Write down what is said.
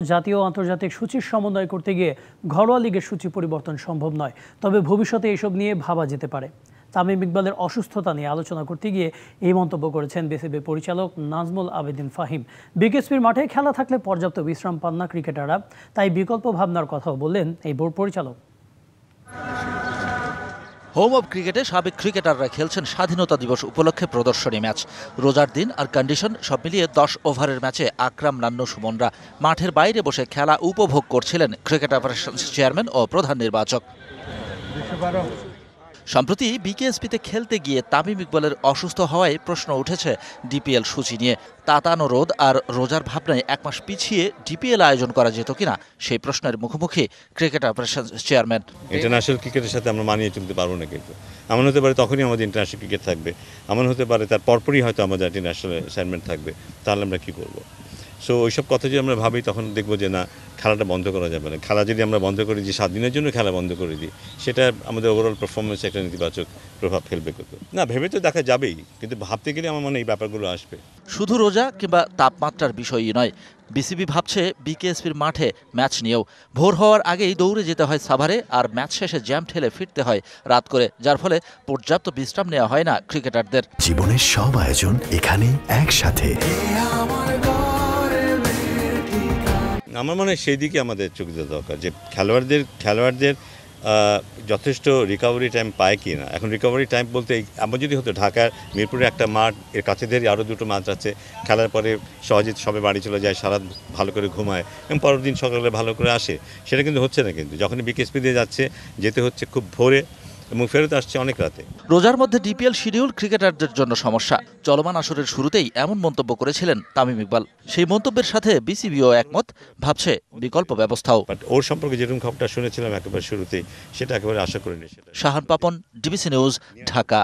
জাতীয় ও আন্তর্জাতিক সূচির সমন্বয় করতে গিয়ে ঘরোয়া লিগের সূচি পরিবর্তন সম্ভব নয়, তবে ভবিষ্যতে এসব নিয়ে ভাবা যেতে পারে। তামিম ইকবালের অসুস্থতা নিয়ে আলোচনা করতে গিয়ে এই মন্তব্য করেছেন বিসিবি পরিচালক নাজমুল আবেদিন ফাহিম। বিকেএসপির মাঠে খেলা থাকলে পর্যাপ্ত বিশ্রাম পান না ক্রিকেটাররা, তাই বিকল্প ভাবনার কথাও বললেন এই বোর্ড পরিচালক। হোম অব ক্রিকেটে সাবেক ক্রিকেটাররা খেলছেন স্বাধীনতা দিবস উপলক্ষে প্রদর্শনী ম্যাচ। রোজার দিন আর কন্ডিশন সব মিলিয়ে 10 ওভারের ম্যাচে আকরাম, নান্নু, সুমনরা মাঠের বাইরে বসে খেলা উপভোগ করছিলেন ক্রিকেট অপারেশনস চেয়ারম্যান ও প্রধান নির্বাচক। সম্প্রতি বিকেএসপিতে খেলতে গিয়ে তামিম ইকবালের অসুস্থ হওয়ায় প্রশ্ন উঠেছে ডিপিএল সূচি নিয়ে। তাতানো রোদ আর রোজার ভাবনায় 1 মাস পিছিয়ে ডিপিএল আয়োজন করা যেত কিনা সেই প্রশ্নের মুখোমুখি ক্রিকেট অপারেশনস চেয়ারম্যান। ইন্টারন্যাশনাল ক্রিকেটের সাথে আমরা মানিয়ে চলতে পারবো না, কিন্তু এমন হতে পারে তখনই আমাদের ইন্টারন্যাশনাল ক্রিকেট থাকবে, এমন হতে পারে তার পরপরই হয়তো আমাদের ইন্টারন্যাশনাল অ্যাসাইনমেন্ট থাকবে, তাহলে আমরা কী করবো? সো ওইসব কথা যদি আমরা ভাবি তখন দেখবো যে না, খেলাটা বন্ধ করা যাবে না। খেলা যদি আমরা বন্ধ করি, যে 7 দিনের জন্য খেলা বন্ধ করে দিই, সেটা আমাদের ওভারঅল পারফরমেন্সে একটা নেতিবাচক প্রভাব ফেলবে। না, ভেবে তো দেখা যাবেই, কিন্তু ভাবতে গেলে আমার মনে হয় এই ব্যাপারগুলো আসবে। শুধু রোজা কিংবা তাপমাত্রার বিষয়ই নয়, বিসিবি ভাবছে বিকেএসপির মাঠে ম্যাচ নিয়েও। ভোর হওয়ার আগেই দৌড়ে যেতে হয় সাভারে, আর ম্যাচ শেষে জ্যাম ঠেলে ফিরতে হয় রাত করে, যার ফলে পর্যাপ্ত বিশ্রাম নেওয়া হয় না ক্রিকেটারদের। জীবনের সব আয়োজন এখানে একসাথে। আমার মনে হয় সেই দিকে আমাদের চোখ দেওয়া দরকার, যে খেলোয়াড়দের যথেষ্ট রিকভারি টাইম পায় কি না। এখন রিকভারি টাইম বলতে আমার যদি হতো ঢাকার মিরপুরে একটা মাঠ, এর কাছে ধরে আরও 2টো মাঠ আছে, খেলার পরে সহজে সবে বাড়ি চলে যায়, সারা ভালো করে ঘুমায় এবং পরের দিন সকালে ভালো করে আসে। সেটা কিন্তু হচ্ছে না, কিন্তু যখন বিকেএসপি দিয়ে যেতে হচ্ছে খুব ভোরে এবং ফেরত আসছে অনেক রাতে। রোজার মধ্যে ডিপিএল শিডিউল ক্রিকেটারদের জন্য সমস্যা। চলমান আসরের শুরুতেই এমন মন্তব্য করেছিলেন তামিম ইকবাল। সেই মন্তব্যের সাথে বিসিবিও একমত, ভাবছে বিকল্প ব্যবস্থাও। বাট ওর সম্পর্কে যেরকম খবরটা শুনেছিলাম একেবারে শুরুতেই, সেটা একেবারে আশা করিনি। Shahan Papon, DBC news, Dhaka.